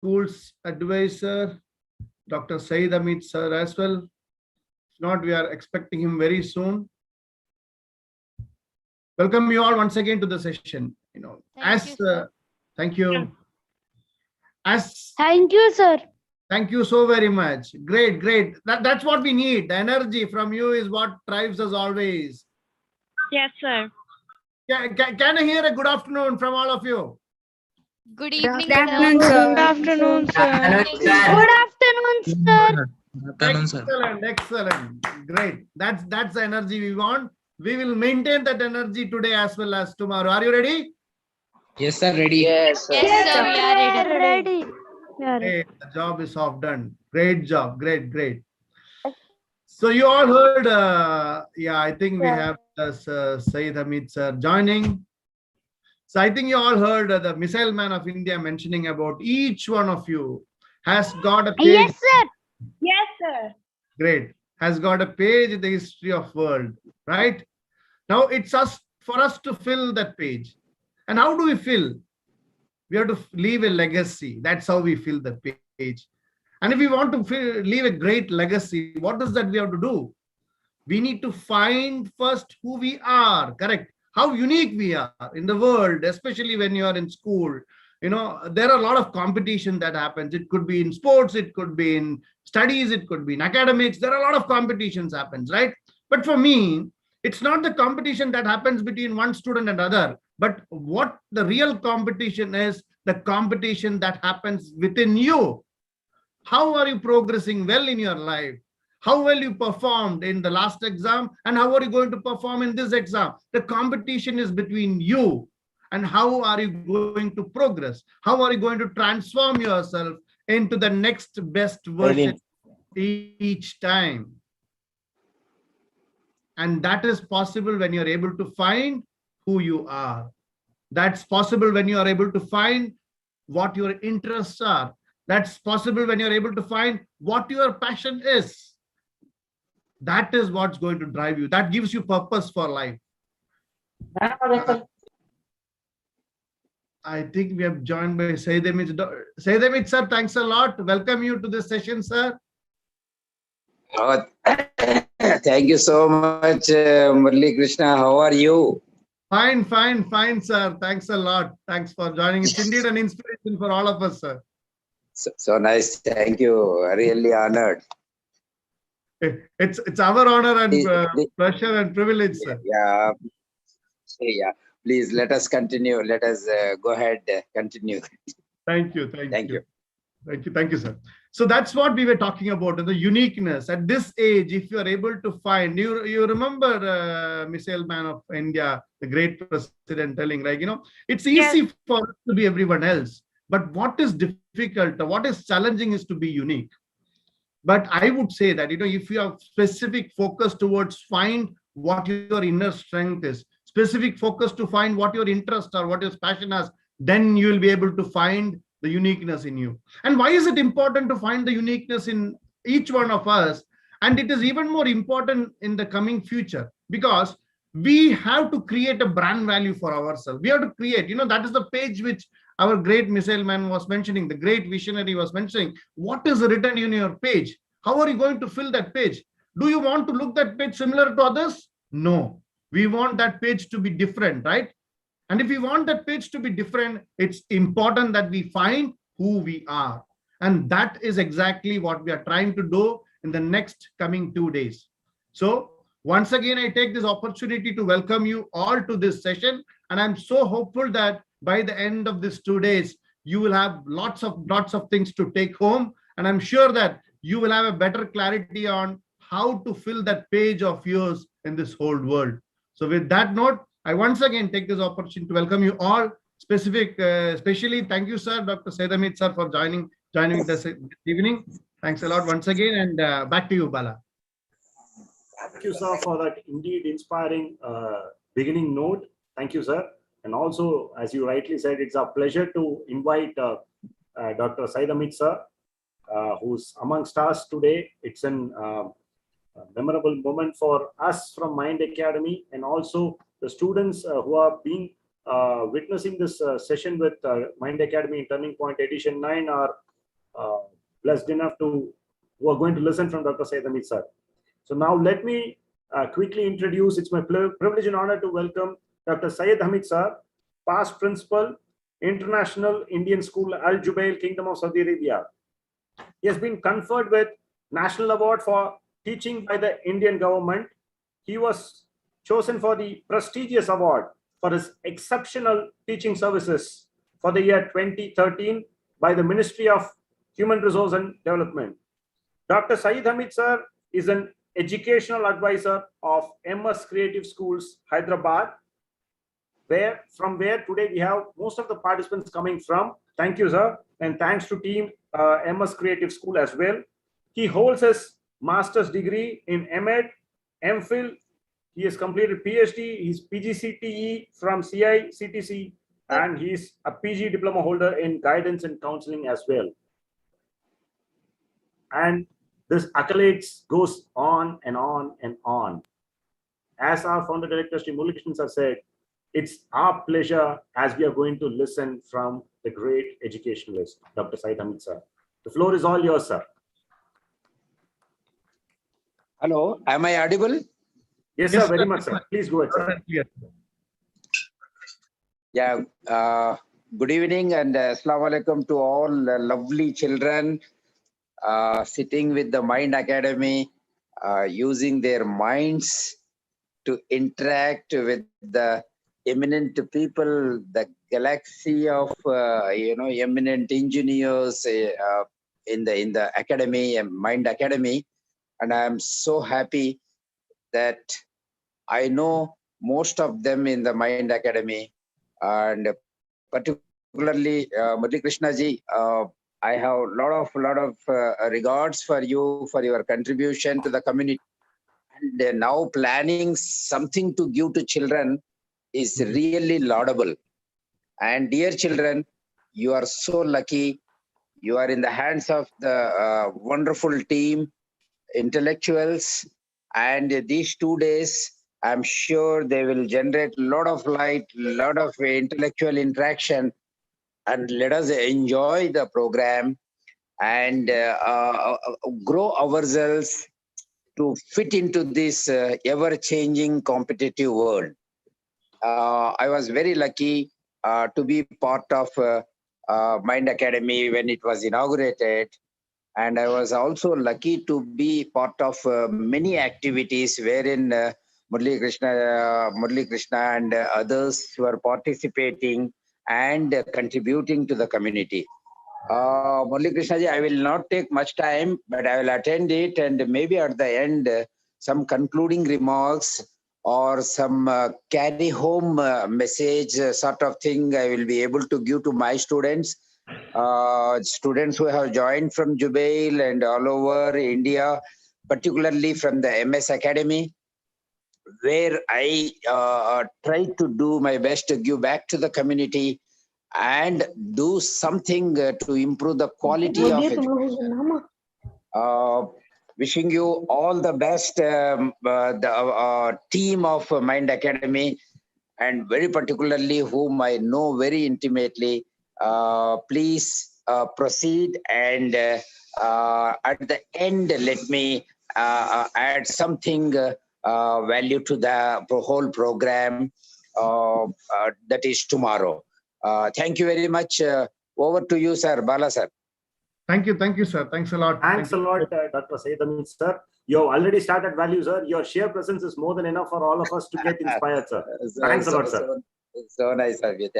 School's advisor, Dr. Saeed Amit sir as well. If not, we are expecting him very soon. Welcome you all once again to the session. Thank you. Thank you, sir. Thank you so very much. Great, great. That's what we need. The energy from you is what drives us always. Yes, sir. Can I hear a good afternoon from all of you? Good evening, Good afternoon, sir. Good afternoon, sir. Good afternoon, sir. Excellent, excellent. Great. That's the energy we want. We will maintain that energy today as well as tomorrow. Are you ready? Yes, sir. Ready. Yes, sir. We are ready. Hey, the job is half done. Great job. Great, great. So you all heard, I think we have Saeed Hamid sir joining. So I think you all heard the Missile Man of India mentioning about each one of you has got a page. Yes, sir. Yes, sir. Great. Has got a page in the history of world, right? Now it's for us to fill that page. And how do we fill? We have to leave a legacy. That's how we fill the page. And if we want to leave a great legacy, what is that we have to do? We need to find first who we are, correct? How unique we are in the world, especially when you are in school. You know, there are a lot of competition that happens. It could be in sports, it could be in studies, it could be in academics. There are a lot of competitions happens, right? But for me, it's not the competition that happens between one student and another, but what the real competition is, the competition that happens within you. How are you progressing well in your life? How well you performed in the last exam and how are you going to perform in this exam? The competition is between you and how are you going to progress? How are you going to transform yourself into the next best version each time? And that is possible when you're able to find who you are. That's possible when you are able to find what your interests are. That's possible when you're able to find what your passion is. That is what's going to drive you. That gives you purpose for life. I think we have joined by Saeed Hamid. Saeed Hamid, sir, thanks a lot. Welcome you to this session, sir. Oh, thank you so much, Murli Krishna. How are you? Fine, fine, fine, sir. Thanks a lot. Thanks for joining. It's indeed an inspiration for all of us, sir. So nice. Thank you. Really honored. It's our honor and pleasure and privilege, sir. Yeah. Please let us continue. Let us go ahead. Continue. Thank you. Thank you, sir. So that's what we were talking about, the uniqueness. At this age, if you are able to find, you remember Missile Man of India, the great president telling, like, you know, it's easy for us to be everyone else. But what is difficult, what is challenging is to be unique. But I would say that, you know, if you have specific focus towards find what your inner strength is, specific focus to find what your interest or what your passion is, then you will be able to find the uniqueness in you. And why is it important to find the uniqueness in each one of us? And it is even more important in the coming future, because we have to create a brand value for ourselves. We have to create, you know, that is the page which our great Missile Man was mentioning, the great visionary was mentioning. What is written in your page? How are you going to fill that page? Do you want to look that page similar to others? No, we want that page to be different, right? And if we want that page to be different, it's important that we find who we are. And that is exactly what we are trying to do in the next coming 2 days. So once again, I take this opportunity to welcome you all to this session. And I'm so hopeful that by the end of these 2 days, you will have lots of things to take home. And I'm sure that you will have a better clarity on how to fill that page of yours in this whole world. So with that note, I once again take this opportunity to welcome you all. Especially thank you, sir, Dr. Saeed Hamid, sir, for joining this evening. Thanks a lot once again, and back to you, Bala. Thank you, sir, for that indeed inspiring beginning note. Thank you, sir. And also, as you rightly said, it's a pleasure to invite Dr. Saeed Hamid, sir, who's amongst us today. It's an memorable moment for us from Mind Academy, and also the students who are being witnessing this session with Mind Academy Turning Point Edition 9 are blessed enough who are going to listen from Dr. Syed Hamid sir. So now let me quickly introduce, it's my privilege and honor to welcome Dr. Syed Hamid sir, past principal, International Indian School, Al Jubail, Kingdom of Saudi Arabia. He has been conferred with National Award for Teaching by the Indian government. He was chosen for the prestigious award for his exceptional teaching services for the year 2013 by the Ministry of Human Resource and Development. Dr. Syed Hamid sir is an educational advisor of MS Creative Schools, Hyderabad, from where today we have most of the participants coming from. Thank you, sir. And thanks to team MS Creative School as well. He holds his master's degree in MEd, MPhil. He has completed PhD. He's PGCTE from CICTC, and he's a PG diploma holder in guidance and counseling as well. And this accolades goes on and on and on. As our founder director, Sri Murali Krishnan sir said, it's our pleasure as we are going to listen from the great educationalist, Dr. Syed Hamid sir. The floor is all yours, sir. Hello, am I audible? Yes, Yes, sir, very sir. much, sir. Please go ahead, sir. Yes. Yeah, good evening and Assalamu alaikum to all lovely children sitting with the Mind Academy, using their minds to interact with the eminent people, the galaxy of eminent engineers in the academy, Mind Academy. And I am so happy that I know most of them in the Mind Academy, and particularly Murali Krishna ji. I have a lot of regards for you, for your contribution to the community. And now planning something to give to children is really laudable. And dear children, you are so lucky. You are in the hands of the wonderful team, intellectuals, and these 2 days, I'm sure they will generate a lot of light, a lot of intellectual interaction, and let us enjoy the program and grow ourselves to fit into this ever-changing competitive world. I was very lucky to be part of Mind Academy when it was inaugurated. And I was also lucky to be part of many activities wherein Murali Krishna and others were participating and contributing to the community. Murali Krishna ji, I will not take much time, but I will attend it, and maybe at the end, some concluding remarks or some carry home message sort of thing I will be able to give to my students. Students who have joined from Jubail and all over India, particularly from the MS Academy, where I try to do my best to give back to the community and do something to improve the quality of education. Wishing you all the best, the team of Mind Academy, and very particularly whom I know very intimately. Please proceed, and at the end, let me add something value to the whole program that is tomorrow. Thank you very much. Over to you, sir. Bala sir. Thank you, sir. Thanks a lot. Thanks a lot, Dr. Syed Hamid sir. You have already started value, sir. Your sheer presence is more than enough for all of us to get inspired, sir. Thanks a lot, sir. So nice of you. Thank